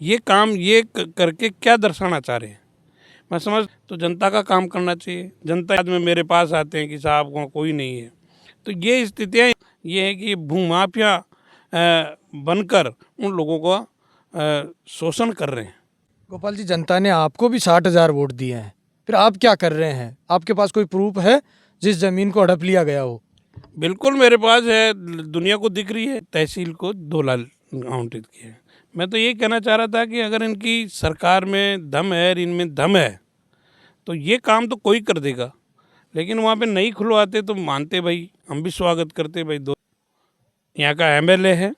ये काम ये करके क्या दर्शाना चाह रहे हैं? मैं समझ तो जनता का काम करना चाहिए। जनता बाद में मेरे पास आते हैं कि साहब वहाँ कोई नहीं है। तो ये स्थितियाँ ये है कि भूमाफिया बनकर उन लोगों का शोषण कर रहे हैं। गोपाल जी, जनता ने आपको भी 60,000 वोट दिए हैं, फिर आप क्या कर रहे हैं? आपके पास कोई प्रूफ है जिस जमीन को हड़प लिया गया हो? बिल्कुल मेरे पास है, दुनिया को दिख रही है। तहसील को 2 लाख आवंटित किए। मैं तो ये कहना चाह रहा था कि अगर इनकी सरकार में दम है, इनमें दम है, तो ये काम तो कोई कर देगा। लेकिन वहाँ पे नहीं खुलवाते तो मानते भाई, हम भी स्वागत करते भाई। दो यहाँ का एमएलए है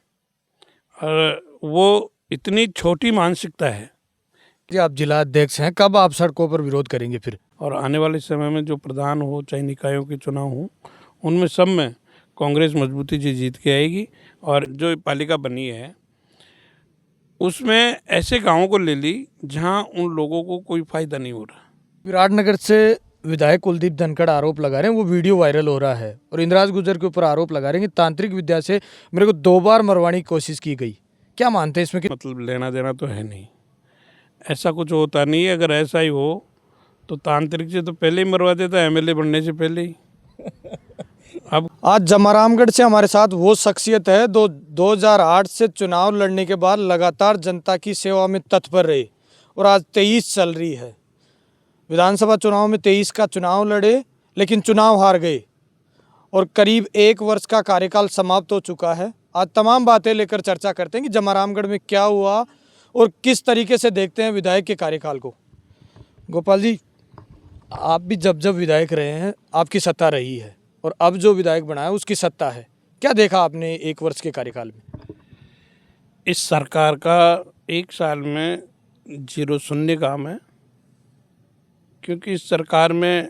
और वो इतनी छोटी मानसिकता है। जी, आप जिला अध्यक्ष हैं, कब आप सड़कों पर विरोध करेंगे फिर? और आने वाले समय में जो प्रधान हो, चाहे निकायों के चुनाव हो, उनमें सब में कांग्रेस मजबूती से जीत के आएगी। और जो पालिका बनी है उसमें ऐसे गाँवों को ले ली जहाँ उन लोगों को कोई फायदा नहीं हो रहा। विराटनगर से विधायक कुलदीप धनखड़ आरोप लगा रहे हैं, वो वीडियो वायरल हो रहा है, और इंद्राज गुर्जर के ऊपर आरोप लगा रहे हैं कि तांत्रिक विद्या से मेरे को 2 बार मरवाने की कोशिश की गई। क्या मानते हैं इसमें कि मतलब लेना देना तो है नहीं, ऐसा कुछ होता नहीं है। अगर ऐसा ही हो तो तांत्रिक से तो पहले ही मरवा देता, एमएलए बनने से पहले ही। अब आज जमारामगढ़ से हमारे साथ वो शख्सियत है 2008 से चुनाव लड़ने के बाद लगातार जनता की सेवा में तत्पर रहे, और आज 23 चल रही है। विधानसभा चुनाव में 23 का चुनाव लड़े, लेकिन चुनाव हार गए, और करीब 1 वर्ष का कार्यकाल समाप्त हो चुका है। आज तमाम बातें लेकर चर्चा करते हैं कि जमारामगढ़ में क्या हुआ और किस तरीके से देखते हैं विधायक के कार्यकाल को। गोपाल जी, आप भी जब जब विधायक रहे हैं, आपकी सत्ता रही है, और अब जो विधायक बना है उसकी सत्ता है। क्या देखा आपने 1 वर्ष के कार्यकाल में? इस सरकार का 1 साल में 0 शून्य काम है, क्योंकि इस सरकार में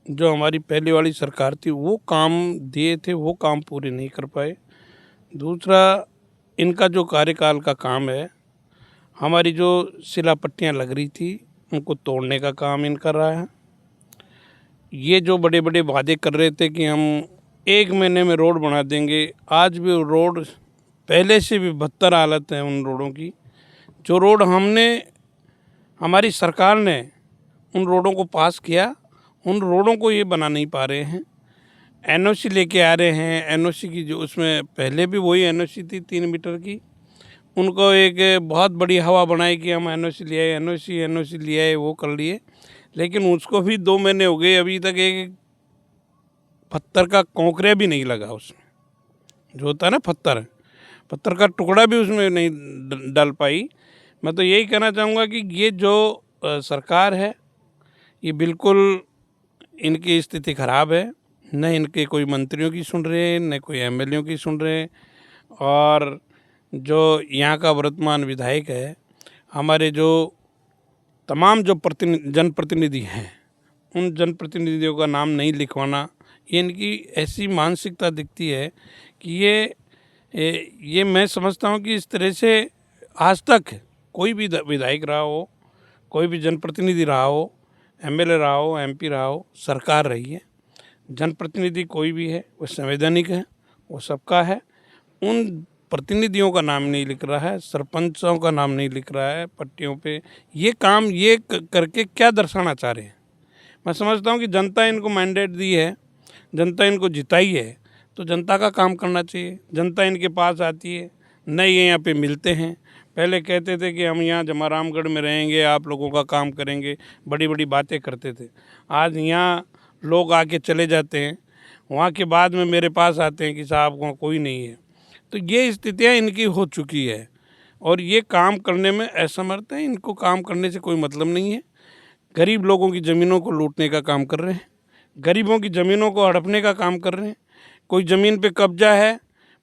जो हमारी पहले वाली सरकार थी वो काम दिए थे, वो काम पूरे नहीं कर पाए। दूसरा, इनका जो कार्यकाल का काम है, हमारी जो शिलापट्टियाँ लग रही थी उनको तोड़ने का काम इन कर रहा है। ये जो बड़े बड़े वादे कर रहे थे कि हम 1 महीने में रोड बना देंगे, आज भी रोड पहले से भी बदतर हालत है उन रोडों की। जो रोड हमारी सरकार ने उन रोडों को पास किया, उन रोडों को ये बना नहीं पा रहे हैं। एनओसी लेके आ रहे हैं, एनओसी की जो उसमें पहले भी वही एनओसी थी 3 मीटर की, उनको एक बहुत बड़ी हवा बनाई कि हम एनओसी ले आए, एनओसी ले आए, वो कर लिए। लेकिन उसको भी 2 महीने हो गए, अभी तक एक पत्थर का कोंकरे भी नहीं लगा उसमें। जो होता है ना पत्थर का टुकड़ा भी उसमें नहीं डाल पाई। मैं तो यही कहना चाहूँगा कि ये जो सरकार है, ये बिल्कुल इनकी स्थिति ख़राब है। न इनके कोई मंत्रियों की सुन रहे हैं, न कोई एमएलएओं की सुन रहे हैं। और जो यहाँ का वर्तमान विधायक है, हमारे जो तमाम जो जनप्रतिनिधि हैं, उन जनप्रतिनिधियों का नाम नहीं लिखवाना, ये इनकी ऐसी मानसिकता दिखती है कि ये मैं समझता हूँ कि इस तरह से आज तक कोई भी विधायक रहा हो, कोई भी जनप्रतिनिधि रहा हो, एमएलए रहा हो, एमपी रहा हो, सरकार रही है। जनप्रतिनिधि कोई भी है वो संवैधानिक है, वो सबका है। उन प्रतिनिधियों का नाम नहीं लिख रहा है, सरपंचों का नाम नहीं लिख रहा है पट्टियों पे। ये काम ये करके क्या दर्शाना चाह रहे हैं? मैं समझता हूँ कि जनता इनको मैंडेट दी है, जनता इनको जिताई है, तो जनता का काम करना चाहिए। जनता इनके पास आती है, नहीं ये यहाँ पे मिलते हैं। पहले कहते थे कि हम यहाँ जमारामगढ़ में रहेंगे, आप लोगों का काम करेंगे, बड़ी बड़ी बातें करते थे। आज यहाँ लोग आके चले जाते हैं, वहाँ के बाद में मेरे पास आते हैं कि साहब वहाँ कोई नहीं है। तो ये स्थितियाँ इनकी हो चुकी है, और ये काम करने में असमर्थ हैं। इनको काम करने से कोई मतलब नहीं है। गरीब लोगों की ज़मीनों को लूटने का काम कर रहे हैं, गरीबों की ज़मीनों को हड़पने का काम कर रहे हैं। कोई ज़मीन पे कब्जा है,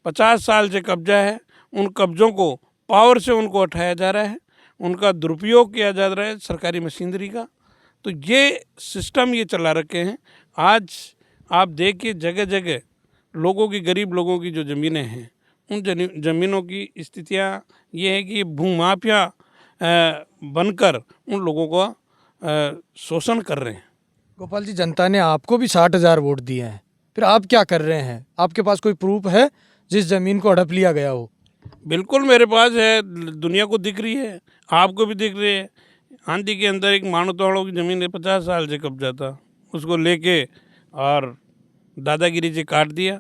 50 साल से कब्जा है, उन कब्ज़ों को पावर से उनको उठाया जा रहा है, उनका दुरुपयोग किया जा रहा है सरकारी मशीनरी का। तो ये सिस्टम ये चला रखे हैं। आज आप देखिए जगह जगह लोगों की, गरीब लोगों की जो ज़मीनें हैं, उन ज़मीनों की स्थितियाँ ये है कि भूमाफिया बनकर उन लोगों का शोषण कर रहे हैं। गोपाल जी, जनता ने आपको भी 60,000 वोट दिए हैं, फिर आप क्या कर रहे हैं? आपके पास कोई प्रूफ है जिस जमीन को हड़प लिया गया हो? बिल्कुल मेरे पास है, दुनिया को दिख रही है, आपको भी दिख रही है। आंधी के अंदर एक मानवताड़ों की ज़मीन है, 50 साल से कब्जा था, उसको लेके और दादागिरी से काट दिया।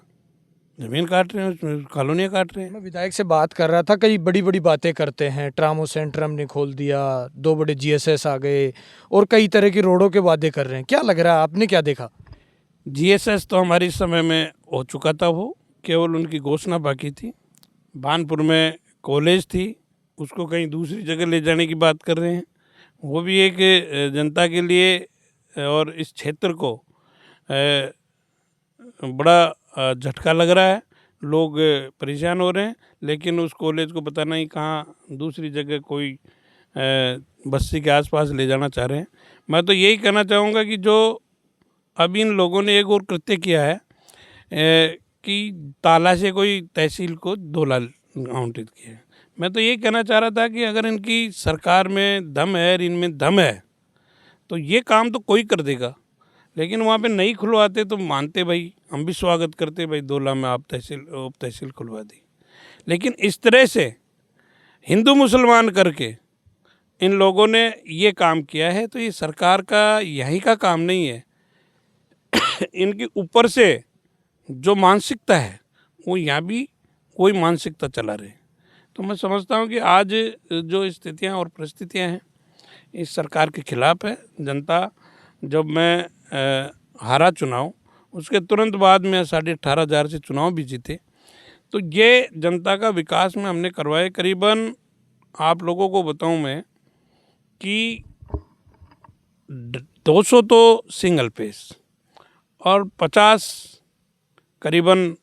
ज़मीन काट रहे हैं, उसमें कॉलोनियाँ काट रहे हैं। मैं विधायक से बात कर रहा था, कई बड़ी बड़ी बातें करते हैं, ट्रामो सेंटर हमने खोल दिया, 2 बड़े जीएसएस आ गए और कई तरह की रोडों के वादे कर रहे हैं। क्या लग रहा है, आपने क्या देखा? जीएसएस तो हमारे समय में हो चुका था, वो केवल उनकी घोषणा बाकी थी। भानपुर में कॉलेज थी, उसको कहीं दूसरी जगह ले जाने की बात कर रहे हैं। वो भी एक जनता के लिए और इस क्षेत्र को बड़ा झटका लग रहा है। लोग परेशान हो रहे हैं, लेकिन उस कॉलेज को पता नहीं कहाँ दूसरी जगह कोई बस्ती के आसपास ले जाना चाह रहे हैं। मैं तो यही कहना चाहूँगा कि जो अब इन लोगों ने एक और कृत्य किया है कि ताला से कोई तहसील को 2 लाख आवंटित किया है। मैं तो यही कहना चाह रहा था कि अगर इनकी सरकार में दम है और इनमें दम है तो ये काम तो कोई कर देगा, लेकिन वहाँ पे नहीं खुलवाते तो मानते, भाई हम भी स्वागत करते, भाई 2 लाख में आप उप तहसील खुलवा दी। लेकिन इस तरह से हिंदू मुसलमान करके इन लोगों ने ये काम किया है, तो ये सरकार का यही का काम नहीं है। इनके ऊपर से जो मानसिकता है वो यहाँ भी वही मानसिकता चला रहे। तो मैं समझता हूँ कि आज जो स्थितियाँ और परिस्थितियाँ हैं इस सरकार के खिलाफ है। जनता, जब मैं हारा चुनाव, उसके तुरंत बाद में 18,500 से चुनाव भी जीते, तो ये जनता का विकास में हमने करवाए। करीबन आप लोगों को बताऊं मैं कि 200 तो सिंगल पेज और 50 करीबन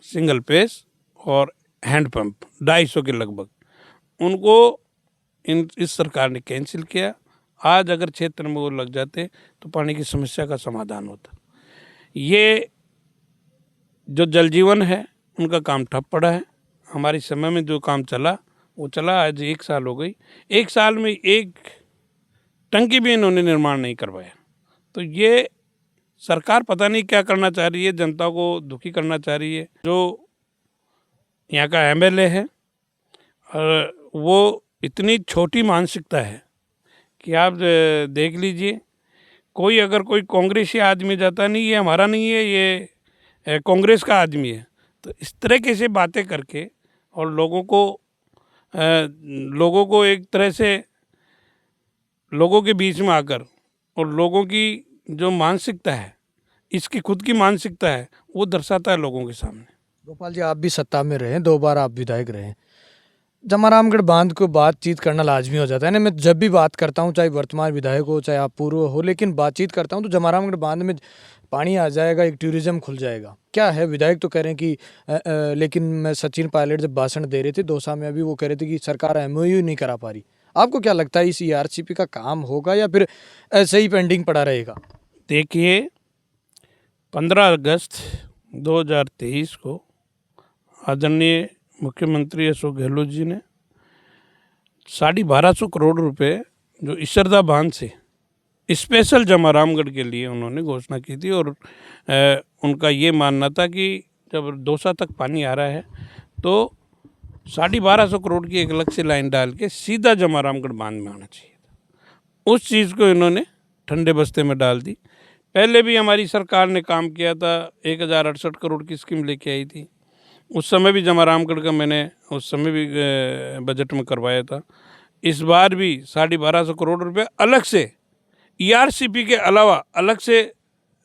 सिंगल पेज और हैंडपम्प 250 के लगभग, उनको इस सरकार ने कैंसिल किया। आज अगर क्षेत्र में वो लग जाते तो पानी की समस्या का समाधान होता। ये जो जल जीवन है उनका काम ठप पड़ा है। हमारे समय में जो काम चला वो चला, आज 1 साल हो गई, 1 साल में एक टंकी भी इन्होंने निर्माण नहीं करवाया। तो ये सरकार पता नहीं क्या करना चाह रही है, जनता को दुखी करना चाह रही है। जो यहाँ का एमएलए है और वो इतनी छोटी मानसिकता है कि आप देख लीजिए, कोई अगर कोई कांग्रेसी आदमी जाता नहीं, ये हमारा नहीं है, ये कांग्रेस का आदमी है, तो इस तरह से बातें करके और लोगों को एक तरह से लोगों के बीच में आकर और लोगों की जो मानसिकता है, इसकी खुद की मानसिकता है, वो दर्शाता है लोगों के सामने। गोपाल जी, आप भी सत्ता में रहे, 2 बार आप विधायक रहे। जमारामगढ़ बांध को बातचीत करना लाजमी हो जाता है ना। मैं जब भी बात करता हूँ, चाहे वर्तमान विधायक हो चाहे आप पूर्व हो, लेकिन बातचीत करता हूँ तो जमारामगढ़ बांध में पानी आ जाएगा, एक टूरिज्म खुल जाएगा। क्या है, विधायक तो कह रहे हैं कि लेकिन मैं सचिन पायलट जब भाषण दे रहे थे दौसा में, अभी वो कह रहे थे कि सरकार एमओयू नहीं करा पा रही। आपको क्या लगता है, इस ईआरसीपी का काम होगा या फिर ऐसे ही पेंडिंग पड़ा रहेगा? देखिए, 15 अगस्त 2023 को आदरणीय मुख्यमंत्री अशोक गहलोत जी ने 1250 करोड़ रुपए जो इसरदा बांध से स्पेशल जमारामगढ़ के लिए उन्होंने घोषणा की थी। और उनका ये मानना था कि जब दौसा तक पानी आ रहा है तो 1250 करोड़ की एक अलग से लाइन डाल के सीधा जमारामगढ़ बांध में आना चाहिए था। उस चीज़ को इन्होंने ठंडे बस्ते में डाल दी। पहले भी हमारी सरकार ने काम किया था, 1068 करोड़ की स्कीम लेके आई थी। उस समय भी जमारामगढ़ का मैंने उस समय भी बजट में करवाया था। इस बार भी 1250 करोड़ रुपए अलग से ईआरसीपी के अलावा अलग से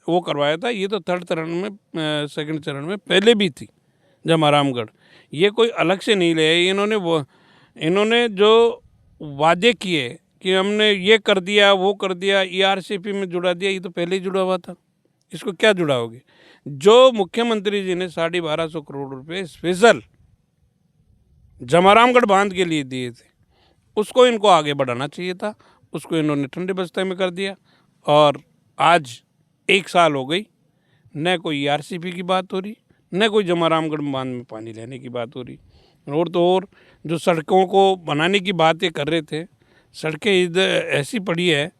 वो करवाया था। ये तो थर्ड चरण में, सेकंड चरण में पहले भी थी जमारामगढ़, ये कोई अलग से नहीं ले आई। इन्होंने जो वादे किए कि हमने ये कर दिया वो कर दिया, ईआरसीपी में जुड़ा दिया, ये तो पहले ही जुड़ा हुआ था, इसको क्या जुड़ाओगे? जो मुख्यमंत्री जी ने 1250 करोड़ रुपए स्पेशल जमारामगढ़ बांध के लिए दिए थे, उसको इनको आगे बढ़ाना चाहिए था। उसको इन्होंने ठंडे बस्ते में कर दिया और आज 1 साल हो गई, न कोई ईआरसीपी की बात हो रही, न कोई जमारामगढ़ बांध में पानी लेने की बात हो रही। और तो और जो सड़कों को बनाने की बातें कर रहे थे, सड़कें इधर ऐसी पड़ी है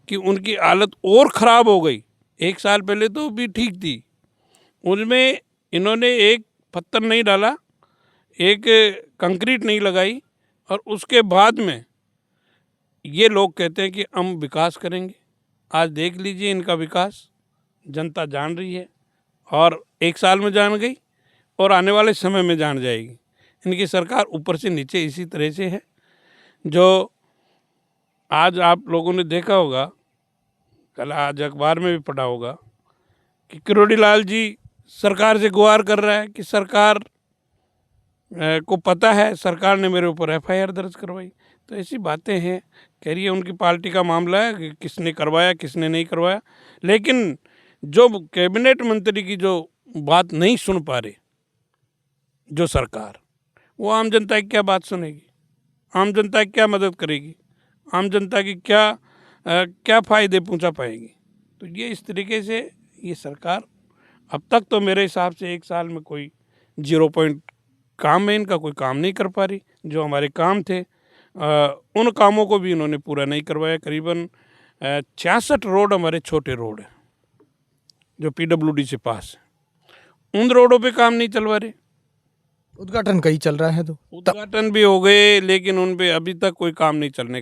कि उनकी हालत और ख़राब हो गई। 1 साल पहले तो भी ठीक थी, उनमें इन्होंने एक पत्थर नहीं डाला, एक कंक्रीट नहीं लगाई और उसके बाद में ये लोग कहते हैं कि हम विकास करेंगे। आज देख लीजिए इनका विकास जनता जान रही है और 1 साल में जान गई और आने वाले समय में जान जाएगी। इनकी सरकार ऊपर से नीचे इसी तरह से है। जो आज आप लोगों ने देखा होगा, कल आज अखबार में भी पढ़ा होगा कि किरोड़ी लाल जी सरकार से गुहार कर रहा है कि सरकार को पता है, सरकार ने मेरे ऊपर एफआईआर दर्ज करवाई। तो ऐसी बातें हैं। कह रही है उनकी पार्टी का मामला है कि किसने करवाया किसने नहीं करवाया, लेकिन जो कैबिनेट मंत्री की जो बात नहीं सुन पा रहे जो सरकार, वो आम जनता की क्या बात सुनेगी, आम जनता की क्या मदद करेगी, आम जनता की क्या फ़ायदे पहुंचा पाएगी। तो ये इस तरीके से ये सरकार अब तक तो मेरे हिसाब से 1 साल में कोई 0 पॉइंट काम में इनका कोई काम नहीं कर पा रही। जो हमारे काम थे उन कामों को भी इन्होंने पूरा नहीं करवाया। करीबन 66 रोड हमारे छोटे रोड हैं जो पीडब्ल्यूडी से पास है, उन रोडों पे काम नहीं चलवा रहे। उद्घाटन कहीं चल रहा है तो उद्घाटन भी हो गए लेकिन उन पे अभी तक कोई काम नहीं चलने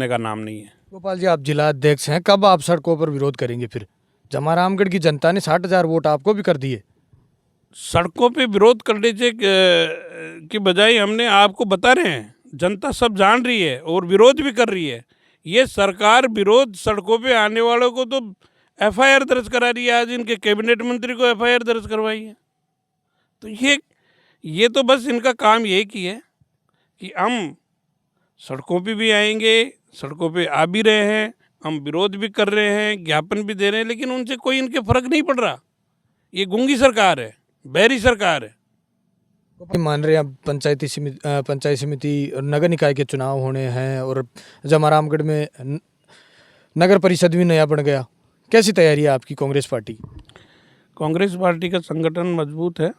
का नाम नहीं है। गोपाल जी, आप जिला अध्यक्ष हैं, कब आप सड़कों पर विरोध करेंगे फिर? जमारामगढ़ की जनता ने 60,000 वोट आपको भी कर दिए। सड़कों पे विरोध करने से की बजाय हमने आपको बता रहे हैं, जनता सब जान रही है और विरोध भी कर रही है। ये सरकार विरोध सड़कों पे आने वालों को तो एफआईआर दर्ज करा रही है। आज इनके कैबिनेट मंत्री को एफआईआर दर्ज करवाई है। तो ये तो बस इनका काम यही की है कि हम सड़कों पे भी आएंगे, सड़कों पे आ भी रहे हैं, हम विरोध भी कर रहे हैं, ज्ञापन भी दे रहे हैं, लेकिन उनसे कोई इनके फर्क नहीं पड़ रहा। ये गूंगी सरकार है, बहरी सरकार है। मान रहे हैं पंचायत समिति और नगर निकाय के चुनाव होने हैं और जमारामगढ़ में नगर परिषद भी नया बन गया। कैसी तैयारी है आपकी कांग्रेस पार्टी? कांग्रेस पार्टी का संगठन मजबूत है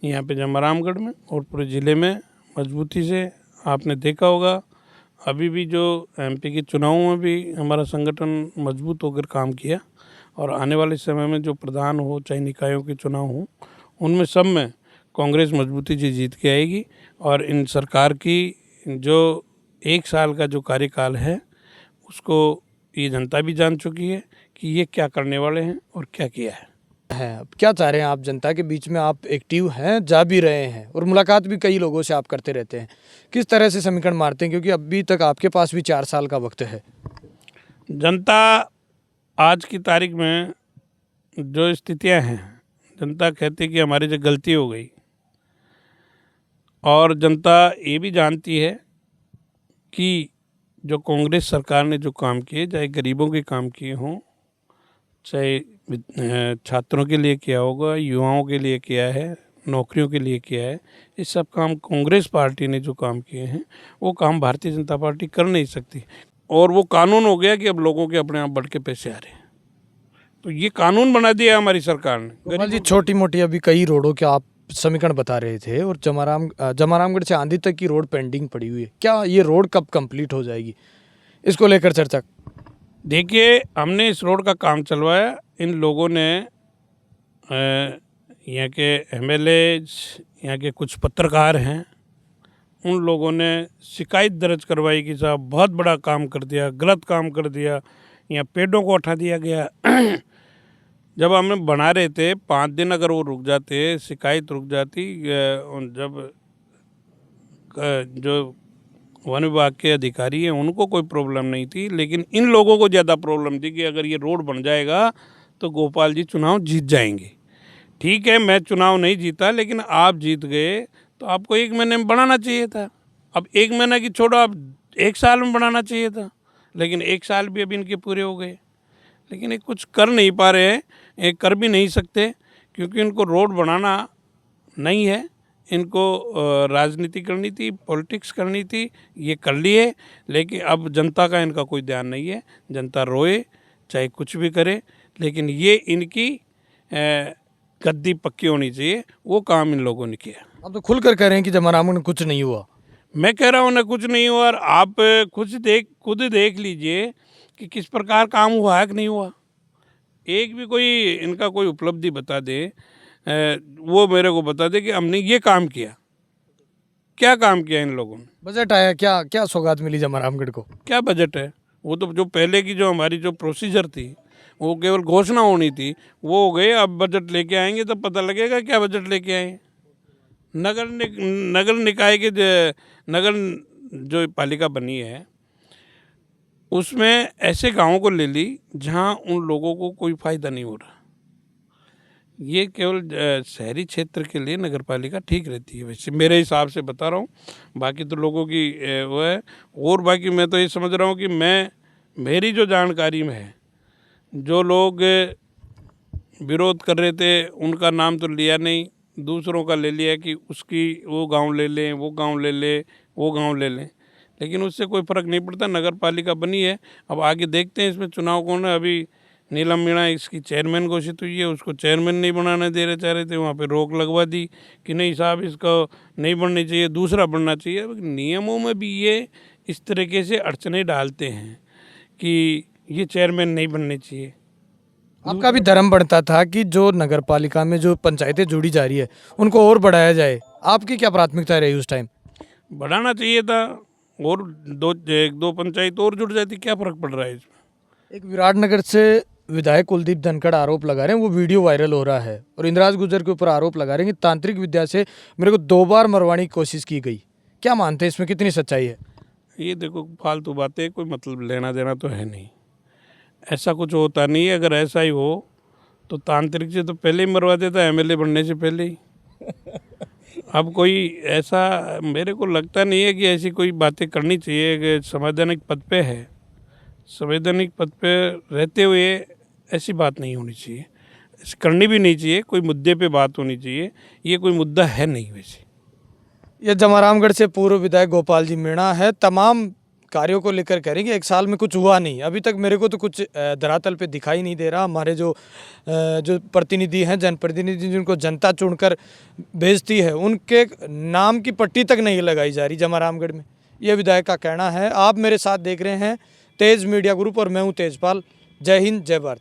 यहाँ पे जमारामगढ़ में और पूरे ज़िले में मजबूती से। आपने देखा होगा अभी भी जो एमपी के चुनावों में भी हमारा संगठन मजबूत होकर काम किया और आने वाले समय में जो प्रधान हो चाहे निकायों के चुनाव हो उनमें सब में कांग्रेस मजबूती से जीत के आएगी। और इन सरकार की जो 1 साल का जो कार्यकाल है उसको ये जनता भी जान चुकी है कि ये क्या करने वाले हैं और क्या किया है। अब क्या चाह रहे हैं आप? जनता के बीच में आप एक्टिव हैं, जा भी रहे हैं और मुलाकात भी कई लोगों से आप करते रहते हैं। किस तरह से समीकरण मारते हैं, क्योंकि अभी तक आपके पास भी 4 साल का वक्त है? जनता आज की तारीख में जो स्थितियां हैं, जनता कहती है कि हमारी जो गलती हो गई और जनता ये भी जानती है कि जो कांग्रेस सरकार ने जो काम किए, चाहे गरीबों के काम किए हों, चाहे छात्रों के लिए किया होगा, युवाओं के लिए किया है, नौकरियों के लिए किया है, ये सब काम कांग्रेस पार्टी ने जो काम किए हैं वो काम भारतीय जनता पार्टी कर नहीं सकती। और वो कानून हो गया कि अब लोगों के अपने आप बढ़ के पैसे आ रहे हैं। तो ये कानून बना दिया हमारी सरकार ने। गोपाल जी, छोटी मोटी अभी कई रोडों के आप समीकरण बता रहे थे और जमारामगढ़ से आंधी तक की रोड पेंडिंग पड़ी हुई है। क्या ये रोड कब कंप्लीट हो जाएगी, इसको लेकर चर्चा? देखिए, हमने इस रोड का काम चलवाया। इन लोगों ने यहाँ के एमएलए, यहाँ के कुछ पत्रकार हैं, उन लोगों ने शिकायत दर्ज करवाई कि साहब बहुत बड़ा काम कर दिया, गलत काम कर दिया, यहाँ पेड़ों को हटा दिया गया। जब हम बना रहे थे 5 दिन अगर वो रुक जाते, शिकायत रुक जाती, जब जो वन विभाग के अधिकारी हैं उनको कोई प्रॉब्लम नहीं थी, लेकिन इन लोगों को ज़्यादा प्रॉब्लम थी कि अगर ये रोड बन जाएगा तो गोपाल जी चुनाव जीत जाएंगे। ठीक है, मैं चुनाव नहीं जीता, लेकिन आप जीत गए तो आपको 1 महीने में बनाना चाहिए था। अब 1 महीना की छोड़ो, आप 1 साल में बनाना चाहिए था, लेकिन 1 साल भी अभी इनके पूरे हो गए। लेकिन ये कुछ कर नहीं पा रहे हैं, ये कर भी नहीं सकते क्योंकि इनको रोड बनाना नहीं है, इनको राजनीति करनी थी, पॉलिटिक्स करनी थी, ये कर लिए। लेकिन अब जनता का इनका कोई ध्यान नहीं है। जनता रोए चाहे कुछ भी करे, लेकिन ये इनकी गद्दी पक्की होनी चाहिए, वो काम इन लोगों ने किया। अब तो खुलकर कह रहे हैं कि जमारामगढ़ में कुछ नहीं हुआ। मैं कह रहा हूँ ना कुछ नहीं हुआ, और आप खुद देख लीजिए कि किस प्रकार काम हुआ है कि नहीं हुआ। एक भी कोई इनका कोई उपलब्धि बता दे, वो मेरे को बता दे कि हमने ये काम किया। क्या काम किया इन लोगों ने? बजट आया, क्या क्या सौगात मिली जमरामगढ़ को? क्या बजट है? वो तो जो पहले की जो हमारी जो प्रोसीजर थी वो केवल घोषणा होनी थी, वो हो गए। अब बजट लेके आएंगे तब पता लगेगा क्या बजट लेके आए। नगर निकाय के नगर जो पालिका बनी है उसमें ऐसे गांवों को ले ली जहां उन लोगों को कोई फायदा नहीं हो रहा। ये केवल शहरी क्षेत्र के लिए नगर पालिका ठीक रहती है, वैसे मेरे हिसाब से बता रहा हूँ। बाकी तो लोगों की वो है। और बाकी मैं तो ये समझ रहा हूँ कि मेरी जो जानकारी में है, जो लोग विरोध कर रहे थे उनका नाम तो लिया नहीं, दूसरों का ले लिया कि उसकी वो गांव ले लें, वो गांव ले लें, वो गांव ले लें, लेकिन उससे कोई फ़र्क नहीं पड़ता। नगर पालिका बनी है, अब आगे देखते हैं इसमें चुनाव कौन है। अभी नीलम मीणा इसकी चेयरमैन घोषित हुई है, उसको चेयरमैन नहीं बनाने दे रहे, चाह रहे थे, वहाँ पे रोक लगवा दी कि नहीं साहब इसको नहीं बननी चाहिए, दूसरा बनना चाहिए। अब नियमों में भी ये इस तरीके से अड़चने डालते हैं कि ये चेयरमैन नहीं बनने चाहिए। आपका भी धर्म बढ़ता था कि जो नगर पालिका में जो पंचायतें जुड़ी जा रही है उनको और बढ़ाया जाए, आपकी क्या प्राथमिकता रही उस टाइम? बढ़ाना चाहिए था, और एक दो पंचायत और जुड़ जाती, क्या फ़र्क पड़ रहा है इसमें? एक विराटनगर से विधायक कुलदीप धनखड़ आरोप लगा रहे हैं, वो वीडियो वायरल हो रहा है, और इंदिराज गुर्जर के ऊपर आरोप लगा रहे हैं कि तांत्रिक विद्या से मेरे को 2 बार मरवाने की कोशिश की गई। क्या मानते हैं इसमें, कितनी सच्चाई है? ये देखो फालतू बातें, कोई मतलब लेना देना तो है नहीं, ऐसा कुछ होता नहीं है। अगर ऐसा ही हो तो तांत्रिक से तो पहले ही मरवा देता, एमएलए बनने से पहले ही। अब कोई ऐसा मेरे को लगता नहीं है कि ऐसी कोई बातें करनी चाहिए कि संवैधानिक पद पे है, संवैधानिक पद पे रहते हुए ऐसी बात नहीं होनी चाहिए, ऐसी करनी भी नहीं चाहिए। कोई मुद्दे पे बात होनी चाहिए, ये कोई मुद्दा है नहीं वैसे। ये जमारामगढ़ से पूर्व विधायक गोपाल जी मीणा है, तमाम कार्यों को लेकर कह रहे हैं कि 1 साल में कुछ हुआ नहीं। अभी तक मेरे को तो कुछ धरातल पे दिखाई नहीं दे रहा। हमारे जो प्रतिनिधि हैं, जनप्रतिनिधि जिनको जनता चुनकर भेजती है, उनके नाम की पट्टी तक नहीं लगाई जा रही जमारामगढ़ में, ये विधायक का कहना है। आप मेरे साथ देख रहे हैं तेज मीडिया ग्रुप और मैं हूँ तेजपाल। जय हिंद, जय भारत।